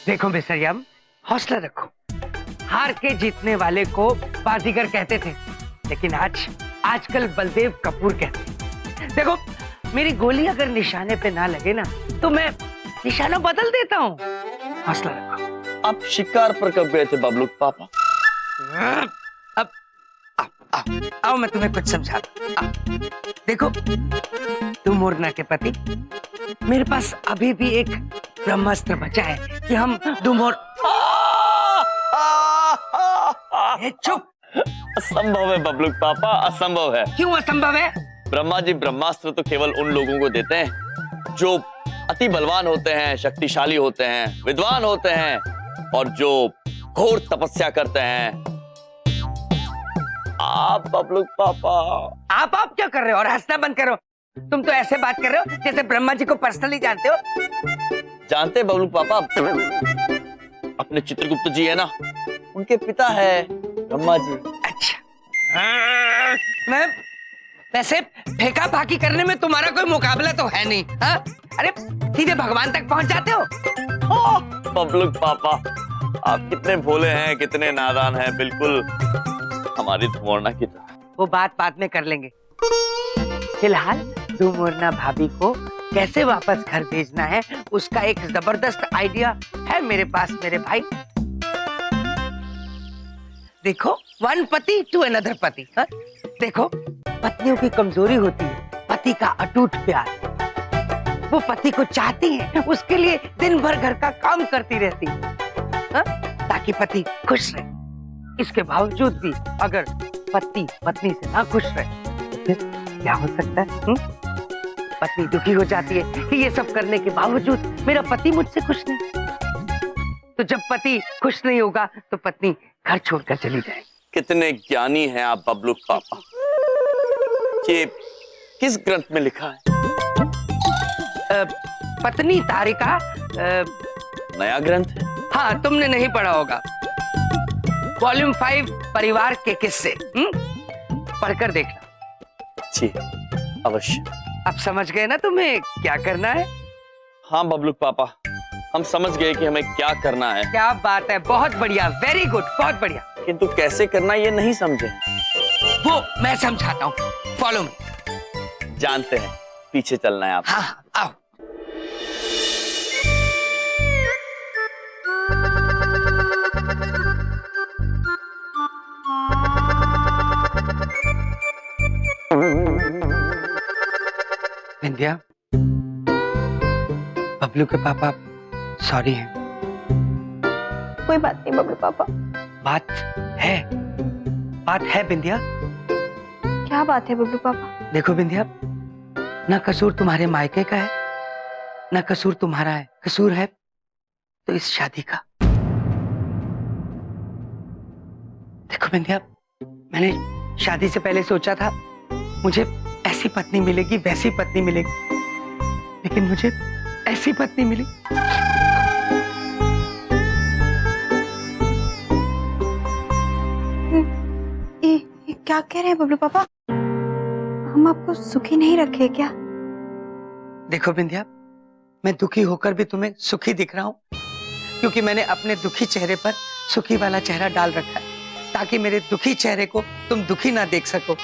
देखो मिस्टर यम, हौसला रखो। हार के जीतने वाले को बाजीगर कहते थे, लेकिन आजकल बलदेव कपूर कहते हैं। देखो, मेरी गोली अगर निशाने पे ना लगे ना तो मैं निशाना बदल देता हूँ। हौसला रखो। आप शिकार पर कब गए थे बबलू पापा? अब आओ मैं तुम्हें कुछ समझाता हूं। देखो, तुम मोरना के पति, मेरे पास अभी भी एक ब्रह्मास्त्र बचा है कि हम चुप। असंभव है बबलू पापा, असंभव है। क्यों असंभव है? ब्रह्मा जी ब्रह्मास्त्र तो केवल उन लोगों को देते हैं जो अति बलवान होते हैं, शक्तिशाली होते हैं, विद्वान होते हैं और जो घोर तपस्या करते हैं। आप बबलू पापा, आप क्या कर रहे हो? और हंसना बंद करो। तुम तो ऐसे बात कर रहे हो जैसे ब्रह्मा जी को पर्सनली जानते हो। जानते बबलू पापा, अपने चित्रगुप्त जी है ना, उनके पिता है ब्रह्मा जी। अच्छा, मैं वैसे फेंका फाकी करने में तुम्हारा कोई मुकाबला तो है नहीं। हा? अरे सीधे भगवान तक पहुंच जाते हो। बबलू पापा, आप कितने भोले हैं, कितने नादान हैं, बिल्कुल हमारी धुमोरना की तरह। वो बात में कर लेंगे। फिलहाल धुमोरना भाभी को कैसे वापस घर भेजना है उसका एक जबरदस्त आइडिया है मेरे पास मेरे भाई। देखो, वन पति टू अनदर पति। देखो, पत्नियों की कमजोरी होती है पति का अटूट प्यार। वो पति को चाहती है, उसके लिए दिन भर घर का काम करती रहती है ताकि पति खुश रहे। इसके बावजूद भी अगर पति पत्नी से ना खुश रहे तो फिर क्या हो सकता है? पत्नी दुखी हो जाती है कि ये सब करने के बावजूद मेरा पति मुझसे खुश नहीं। तो जब पति खुश नहीं होगा तो पत्नी घर छोड़कर चली जाएगी। कितने ज्ञानी हैं आप बबलू पापा। ये किस ग्रंथ में लिखा है? पत्नी तारिका नया ग्रंथ है? हाँ, तुमने नहीं पढ़ा होगा। वॉल्यूम 5 परिवार के किस्से। पढ़कर देखना। जी अवश्य। अब समझ गए ना तुम्हें क्या करना है? हाँ बबलू पापा, हम समझ गए कि हमें क्या करना है। क्या बात है, बहुत बढ़िया, वेरी गुड, बहुत बढ़िया। किंतु कैसे करना ये नहीं समझे। वो मैं समझाता हूँ, फॉलो मी। जानते हैं, पीछे चलना है आप। हाँ, आओ। विंध्या, बबलू के पापा सॉरी हैं। कोई बात नहीं बबलू पापा। बात है बिंदिया। क्या बात है बबलू पापा? देखो बिंदिया, ना कसूर तुम्हारे मायके का है ना कसूर तुम्हारा है, कसूर है तो इस शादी का। देखो बिंदिया, मैंने शादी से पहले सोचा था मुझे ऐसी पत्नी मिलेगी, वैसी पत्नी मिलेगी, लेकिन मुझे ऐसी पत्नी मिली। ये क्या कह रहे हैं बबलू पापा? हम आपको सुखी नहीं रखे क्या? देखो बिंदिया, मैं दुखी होकर भी तुम्हें सुखी दिख रहा हूं क्योंकि मैंने अपने दुखी चेहरे पर सुखी वाला चेहरा डाल रखा है ताकि मेरे दुखी चेहरे को तुम दुखी ना देख सको।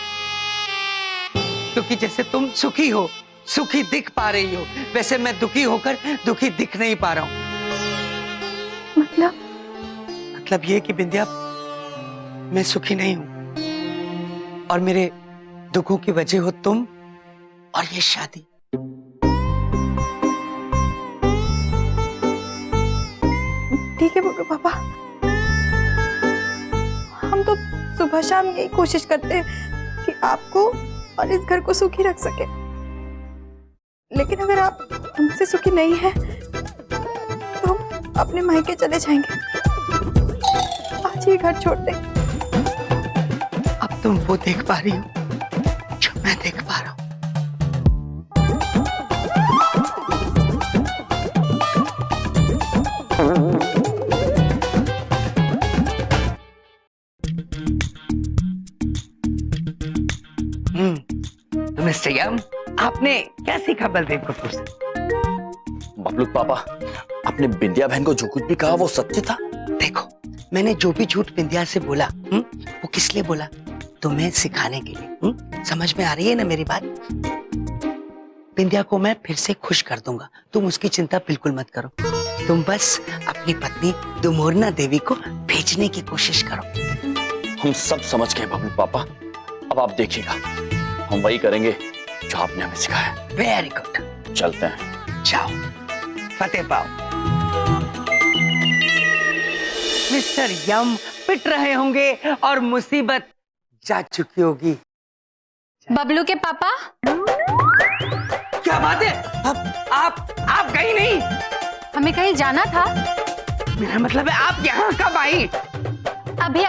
क्योंकि जैसे तुम सुखी हो, सुखी दिख पा रही हो, वैसे मैं दुखी होकर दुखी दिख नहीं पा रहा हूं। मतलब ये कि बिंदिया, मैं सुखी नहीं हूं और मेरे दुखों की वजह हो तुम और ये शादी। ठीक है बबलू पापा, हम तो सुबह शाम यही कोशिश करते हैं कि आपको और इस घर को सुखी रख सके, लेकिन अगर आप हमसे सुखी नहीं है तो हम अपने मायके चले जाएंगे। आज ही घर छोड़ दें। अब तुम वो देख पा रही हो जो मैं देख पा रहा हूं। तो मिस्टर यम, आपने क्या सीखा बलदेव कपूर से? बबलू पापा, आपने बिंदिया बहन को जो कुछ भी कहा वो सत्य था? देखो, मैंने जो भी झूठ बिंदिया से बोला, वो किस लिए बोला? तुम्हें सिखाने के लिए। समझ में आ रही है ना मेरी बात? बिंदिया को मैं फिर से खुश कर दूंगा, तुम उसकी चिंता बिल्कुल मत करो। तुम बस अपनी पत्नी दुमोरना देवी को भेजने की कोशिश करो। हम सब समझ गए बबलू पापा, अब आप देखिएगा, हम वही करेंगे जो आपने हमें सिखाया। वेरी गुड, चलते हैं। जाओ, फतेह पाओ। मिस्टर यम पिट रहे होंगे और मुसीबत जा चुकी होगी। बबलू के पापा, क्या बात है? आप कहीं नहीं? हमें कहीं जाना था। मेरा मतलब है आप यहाँ कब आई? अभी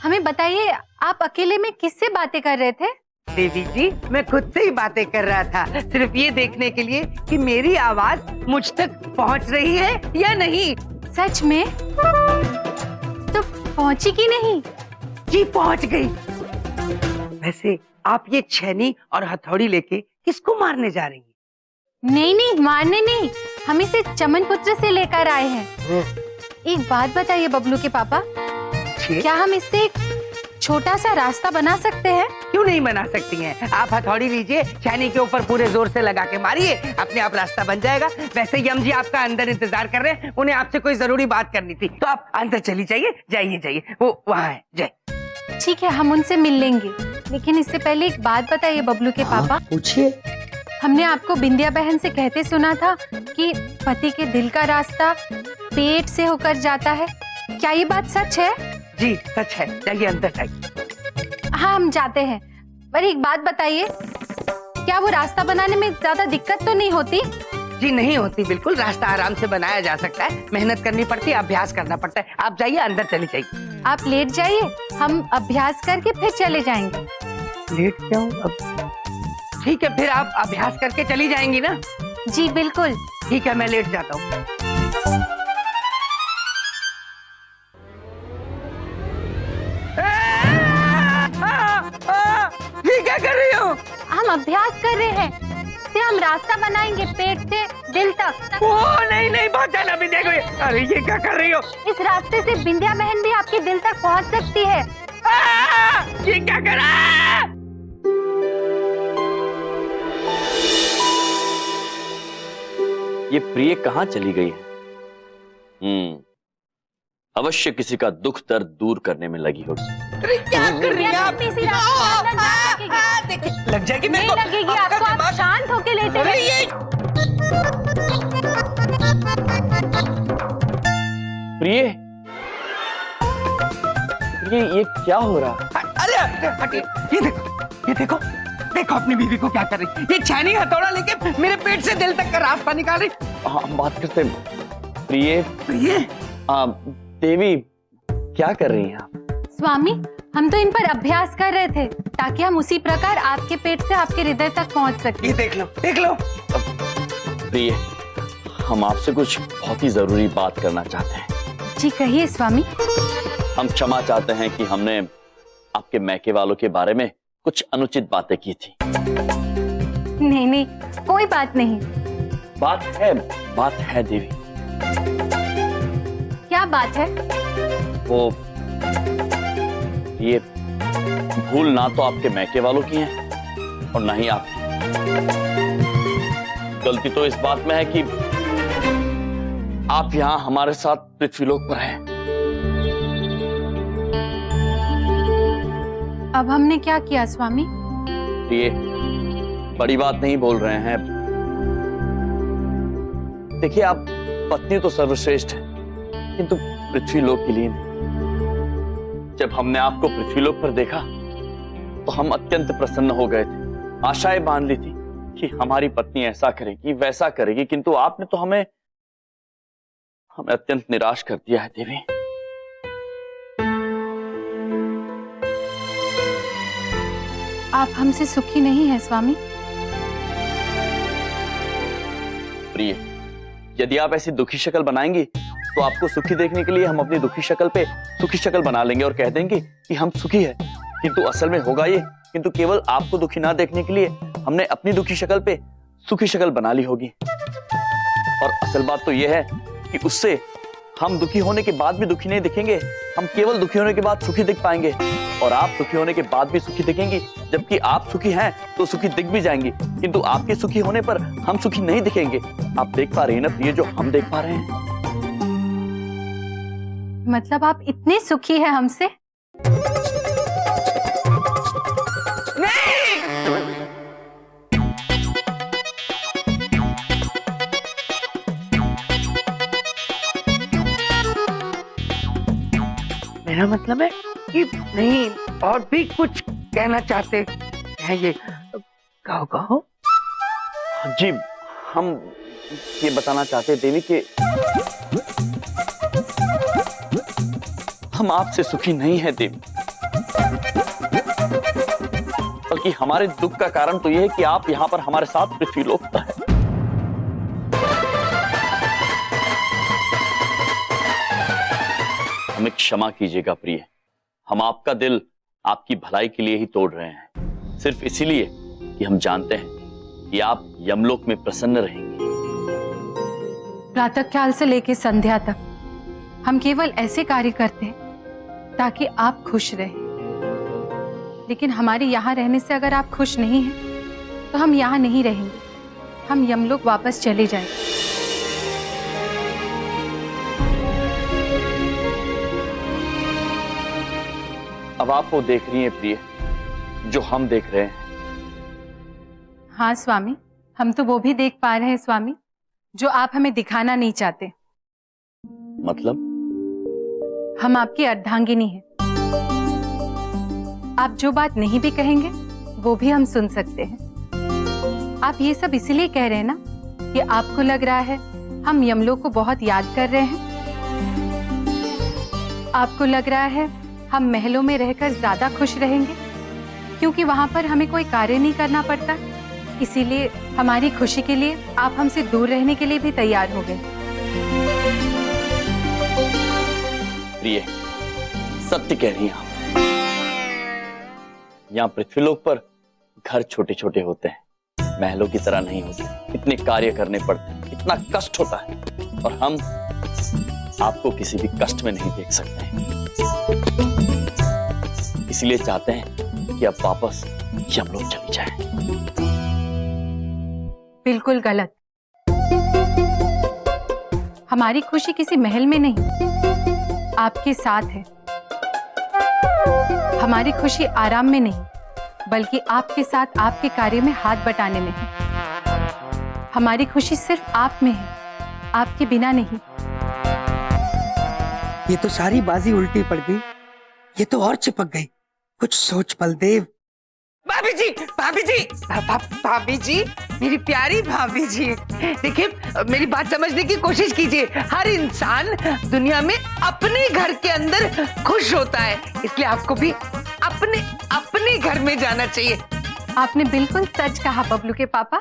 हमें बताइए, आप अकेले में किससे बातें कर रहे थे? देवी जी, मैं खुद से ही बातें कर रहा था, सिर्फ ये देखने के लिए कि मेरी आवाज मुझ तक पहुँच रही है या नहीं। सच में? तो पहुंची कि नहीं? जी पहुँच गई। वैसे आप ये छेनी और हथौड़ी लेके किसको मारने जा रही हैं? नहीं, मारने नहीं, हम इसे चमन पुत्र से लेकर आए हैं। एक बात बताइए बबलू के पापा, क्या हम इससे एक छोटा सा रास्ता बना सकते हैं? क्यों नहीं बना सकती हैं? आप हथौड़ी लीजिए, छेनी के ऊपर पूरे जोर से लगा के मारिए, अपने आप रास्ता बन जाएगा। वैसे यम जी आपका अंदर इंतजार कर रहे हैं, उन्हें आपसे कोई जरूरी बात करनी थी, तो आप अंदर चली जाइए। जाइए, वो वहाँ है। जय। ठीक है, हम उनसे मिल लेंगे, लेकिन इससे पहले एक बात बताइए बबलू के पापा। पूछिए। हमने आपको बिंदिया बहन से कहते सुना था कि पति के दिल का रास्ता पेट से होकर जाता है। क्या ये बात सच है? जी सच है, जाइए अंदर जाइए। हाँ, हम जाते हैं, पर एक बात बताइए, क्या वो रास्ता बनाने में ज्यादा दिक्कत तो नहीं होती? जी नहीं होती, बिल्कुल रास्ता आराम से बनाया जा सकता है, मेहनत करनी पड़ती है, अभ्यास करना पड़ता है। आप जाइए, अंदर चली जाइए। आप लेट जाइए, हम अभ्यास करके फिर चले जाएंगे। लेट जाऊं अब? ठीक है, फिर आप अभ्यास करके चली जाएंगी ना? जी बिल्कुल। ठीक है, मैं लेट जाता हूँ। ये क्या कर रही हो? हम अभ्यास कर रहे हैं, इससे हम रास्ता बनाएंगे पेट से दिल तक। ओ नहीं, बहुत जाना भी देखो। अरे ये क्या कर रही हो? इस रास्ते से बिंदिया बहन भी आपके दिल तक पहुंच सकती है। ये क्या कर रहा है? ये प्रिय कहाँ चली गई है? अवश्य किसी का दुख दर्द दूर करने में लगी होगी। अरे क्या कर रही है आप? लग जाएगी मेरे को। नहीं लगेगी आपको, आप शांत होके लेटे रहिए। प्रिय, ये क्या हो रहा? अरे हटिए, ये देखो अपनी बीवी को क्या कर रही। ये छेनी हथौड़ा लेके मेरे पेट से दिल तक का रास्ता निकाल रही। हम बात करते हैं। प्रिय, देवी क्या कर रही हैं आप? स्वामी, हम तो इन पर अभ्यास कर रहे थे ताकि हम उसी प्रकार आपके पेट से आपके हृदय तक पहुंच सके। ये देख लो। प्रिय, हम आपसे कुछ बहुत ही जरूरी बात करना चाहते हैं। जी कहिए स्वामी। हम क्षमा चाहते हैं कि हमने आपके मैके वालों के बारे में कुछ अनुचित बातें की थी। नहीं, कोई बात नहीं। बात है देवी। क्या बात है? वो ये भूल ना तो आपके मैके वालों की है और ना ही आपकी। गलती तो इस बात में है कि आप यहाँ हमारे साथ पृथ्वीलोक पर हैं। अब हमने क्या किया स्वामी? ये बड़ी बात नहीं बोल रहे हैं। देखिए, आप पत्नी तो सर्वश्रेष्ठ है, किंतु पृथ्वीलोक के लिए नहीं। जब हमने आपको पृथ्वीलोक पर देखा तो हम अत्यंत प्रसन्न हो गए थे। आशाएं बांध ली थी कि हमारी पत्नी ऐसा करेगी वैसा करेगी, किंतु आपने तो हमें अत्यंत निराश कर दिया है देवी। आप हमसे सुखी नहीं हैं स्वामी। प्रिय, यदि आप ऐसी दुखी शक्ल बनाएंगी तो आपको सुखी देखने के लिए हम अपनी दुखी शक्ल पे सुखी शक्ल बना लेंगे और कह देंगे कि हम सुखी है, किंतु असल में होगा ये, किंतु केवल आपको दुखी ना देखने के लिए हमने अपनी दुखी शक्ल पे सुखी शक्ल बना ली होगी। और असल बात तो यह है कि उससे हम दुखी होने के बाद भी दुखी नहीं दिखेंगे, हम केवल दुखी होने के बाद सुखी दिख पाएंगे। और आप सुखी होने के बाद भी सुखी दिखेंगी, जबकि आप सुखी हैं तो सुखी दिख भी जाएंगी, किंतु आपके सुखी होने पर हम सुखी नहीं दिखेंगे। आप देख पा रहे हैं ना प्रिय, जो हम देख पा रहे हैं। मतलब आप इतने सुखी हैं हमसे? मेरा मतलब है कि नहीं, और भी कुछ कहना चाहते हैं ये? कहो कहो। जी, हम ये बताना चाहते हैं देवी कि हम आपसे सुखी नहीं हैं देवी, बल्कि हमारे दुख का कारण तो यह है कि आप यहाँ पर हमारे साथ पृथ्वीलोक पर हैं। हमें क्षमा कीजिएगा प्रिय, हम आपका दिल आपकी भलाई के लिए ही तोड़ रहे हैं, सिर्फ इसीलिए कि हम जानते हैं कि आप यमलोक में प्रसन्न रहेंगे। प्रातःकाल से लेकर संध्या तक हम केवल ऐसे कार्य करते हैं ताकि आप खुश रहें, लेकिन हमारे यहाँ रहने से अगर आप खुश नहीं हैं तो हम यहाँ नहीं रहेंगे, हम यमलोक वापस चले जाएंगे। अब आप वो देख रही हैं प्रिय जो हम देख रहे हैं। हाँ स्वामी, हम तो वो भी देख पा रहे हैं स्वामी जो आप हमें दिखाना नहीं चाहते। मतलब? हम आपकी अर्धांगिनी हैं, आप जो बात नहीं भी कहेंगे वो भी हम सुन सकते हैं। आप ये सब इसीलिए कह रहे हैं ना कि आपको लग रहा है हम यमलोक को बहुत याद कर रहे हैं, आपको लग रहा है हम महलों में रहकर ज्यादा खुश रहेंगे क्योंकि वहां पर हमें कोई कार्य नहीं करना पड़ता, इसीलिए हमारी खुशी के लिए आप हमसे दूर रहने के लिए भी तैयार हो गए। प्रिय, सत्य कह रही हैं आप। यहाँ पृथ्वीलोक पर घर छोटे छोटे होते हैं, महलों की तरह नहीं होते, इतने कार्य करने पड़ते हैं, इतना कष्ट होता है, और हम आपको किसी भी कष्ट में नहीं देख सकते हैं। इसलिए चाहते हैं कि आप वापस यमलोक चली जाएं। बिल्कुल गलत। हमारी खुशी किसी महल में नहीं, आपके साथ है। हमारी खुशी आराम में नहीं, बल्कि आपके साथ आपके कार्य में हाथ बटाने में है। हमारी खुशी सिर्फ आप में है, आपके बिना नहीं। ये तो सारी बाजी उल्टी पड़ गई, ये तो और चिपक गई। कुछ सोच बलदेव। भाभी जी, भाभी जी, भाभी जी, मेरी प्यारी भाभी जी, देखिए मेरी बात समझने की कोशिश कीजिए। हर इंसान दुनिया में अपने घर के अंदर खुश होता है, इसलिए आपको भी अपने घर में जाना चाहिए। आपने बिल्कुल सच कहा बबलू के पापा।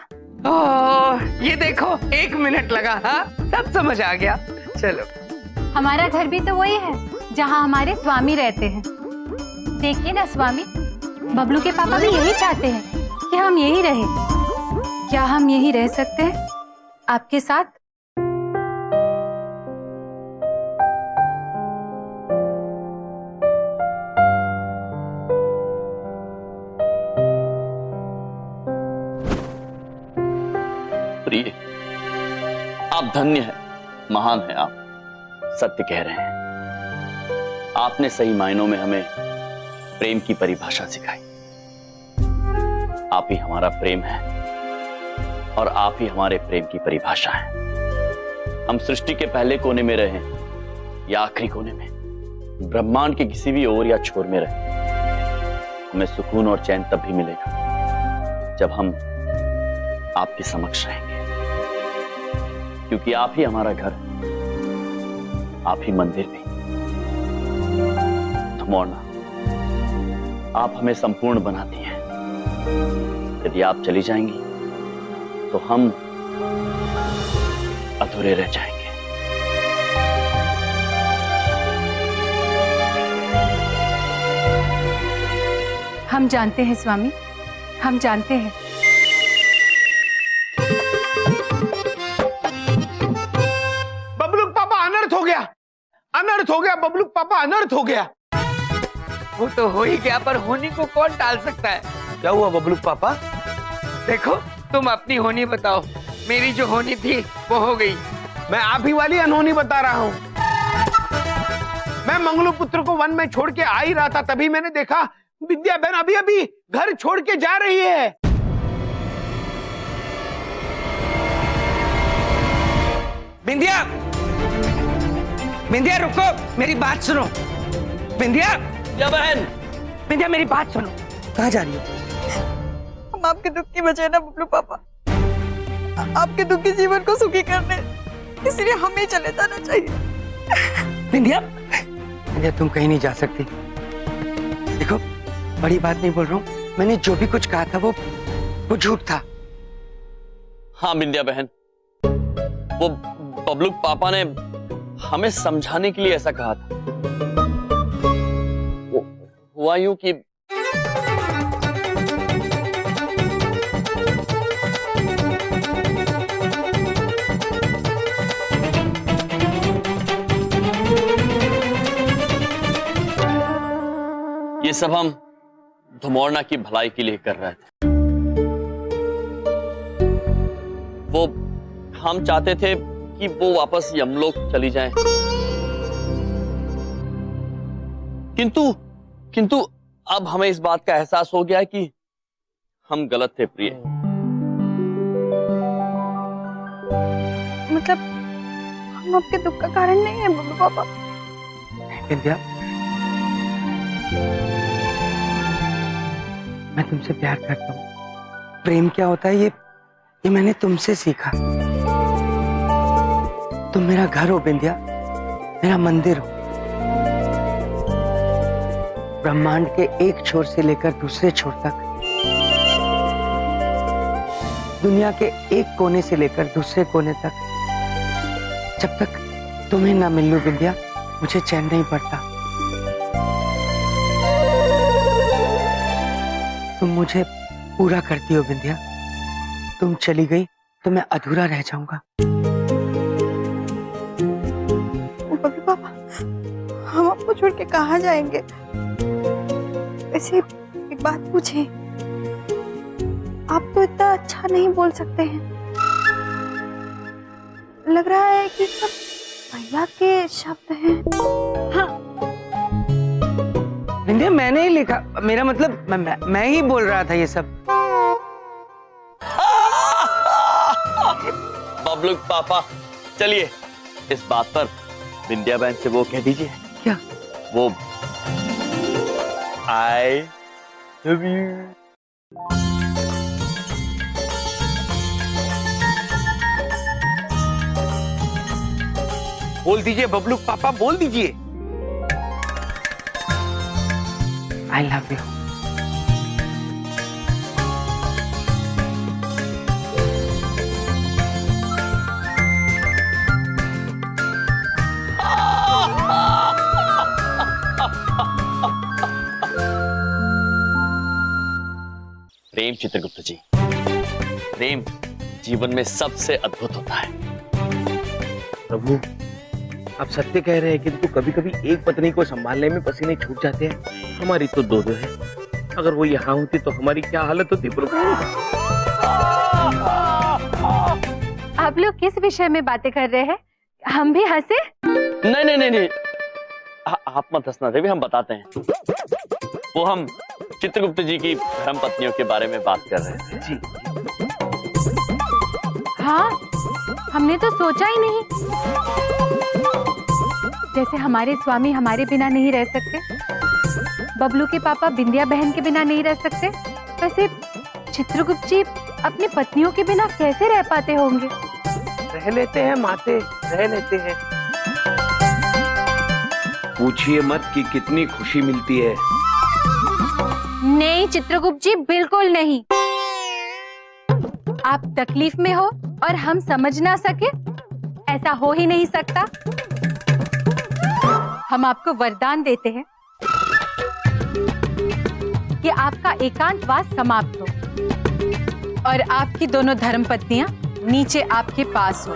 ओह, ये देखो 1 मिनट लगा, हाँ सब समझ आ गया। चलो, हमारा घर भी तो वही है जहाँ हमारे स्वामी रहते हैं। देखिए ना स्वामी, बबलू के पापा भी यही चाहते हैं कि हम यही रहें। क्या हम यही रह सकते हैं आपके साथ? प्रिय, आप धन्य हैं, महान हैं आप, सत्य कह रहे हैं। आपने सही मायनों में हमें प्रेम की परिभाषा सिखाई। आप ही हमारा प्रेम है और आप ही हमारे प्रेम की परिभाषा है। हम सृष्टि के पहले कोने में रहें या आखिरी कोने में, ब्रह्मांड के किसी भी ओर या छोर में रहें, हमें सुकून और चैन तब भी मिलेगा जब हम आपके समक्ष रहेंगे, क्योंकि आप ही हमारा घर है, आप ही मंदिर भी। तो मोरना, आप हमें संपूर्ण बनाती हैं। यदि आप चली जाएंगी तो हम अधूरे रह जाएंगे। हम जानते हैं स्वामी, हम जानते हैं। बबलू पापा अनर्थ हो गया बबलू पापा, अनर्थ हो गया। वो तो हो ही गया, पर होनी को कौन टाल सकता है? क्या हुआ बबलू पापा? देखो, तुम अपनी होनी बताओ। मेरी जो होनी थी वो हो गई। मैं आप ही वाली अनहोनी बता रहा हूँ। मैं मंगलू पुत्र को वन में छोड़ के आ ही रहा था, तभी मैंने देखा विद्या बहन अभी अभी घर छोड़ के जा रही है। बिंदिया, बिंदिया रुको, मेरी बात सुनो। बिंदिया, क्या बहन? बिंदिया मेरी बात सुनो। कहाँ जा रही हो? हम आपके दुख की वजह ना बबलू पापा, आपके दुख के जीवन को सुखी करने, इसलिए हमें चले जाना चाहिए। बिंदिया, बिंदिया तुम कहीं नहीं जा सकती। देखो, बड़ी बात नहीं बोल रहा हूँ, मैंने जो भी कुछ कहा था वो झूठ था। हाँ बिंदिया बहन, वो बबलू पापा ने हमें समझाने के लिए ऐसा कहा था। वो हुआ यूं कि ये सब हम धुमौरना की भलाई के लिए कर रहे थे। वो हम चाहते थे कि वो वापस यमलोक चली जाएं। किंतु अब हमें इस बात का एहसास हो गया कि हम गलत थे प्रिय। मतलब हम आपके दुख का कारण नहीं है बबलू पापा। बिंदिया, मैं तुमसे प्यार करता हूँ। प्रेम क्या होता है ये मैंने तुमसे सीखा। तुम मेरा घर हो बिंदिया, मेरा मंदिर हो। ब्रह्मांड के एक छोर से लेकर दूसरे छोर तक, दुनिया के एक कोने से लेकर दूसरे कोने तक, जब तक तुम्हें ना मिल लूं बिंदिया, मुझे चैन नहीं पड़ता। तुम मुझे पूरा करती हो बिंदिया। तुम चली गई तो मैं अधूरा रह जाऊंगा। बबलू पापा, हम आपको छोड़ के कहाँ जाएंगे? वैसे एक बात पूछें, आप तो इतना अच्छा नहीं बोल सकते हैं। लग रहा है कि सब भैया के शब्द हैं। हाँ बिंदिया, मैंने ही लिखा। मेरा मतलब मैं ही बोल रहा था ये सब। बबलू पापा, चलिए इस बात पर बिंदिया बहन से वो कह दीजिए। क्या? वो आई लव यू। बोल दीजिए बबलू पापा, बोल दीजिए। I love you. Prem Chitragupta ji, प्रेम जीवन में सबसे अद्भुत होता है। प्रभु, आप सत्य कह रहे हैं, किंतु कभी कभी एक पत्नी को संभालने में पसीने छूट जाते हैं। हमारी तो दो है। अगर वो यहाँ होती तो हमारी क्या हालत होती प्रभु? आप लोग किस विषय में बातें कर रहे हैं? हम भी हंसे? नहीं, आप मत हंसना देवी, हम बताते हैं। वो हम चित्रगुप्त जी की धर्म पत्नियों के बारे में बात कर रहे थे। जी। हाँ, हमने तो सोचा ही नहीं। जैसे हमारे स्वामी हमारे बिना नहीं रह सकते, बबलू के पापा बिंदिया बहन के बिना नहीं रह सकते, वैसे चित्रगुप्त जी अपनी पत्नियों के बिना कैसे रह पाते होंगे? रह लेते हैं माते, रह लेते हैं। पूछिए मत कि कितनी खुशी मिलती है। नहीं चित्रगुप्त जी, बिल्कुल नहीं। आप तकलीफ में हो और हम समझ ना सके, ऐसा हो ही नहीं सकता। हम आपको वरदान देते हैं कि आपका एकांतवास समाप्त हो और आपकी दोनों धर्मपत्नियां नीचे आपके पास हो।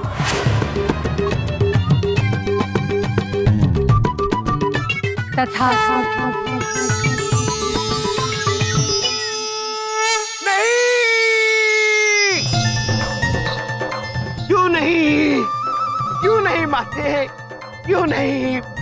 तथास्तु। नहीं, क्यों नहीं, क्यों नहीं माते, क्यों नहीं?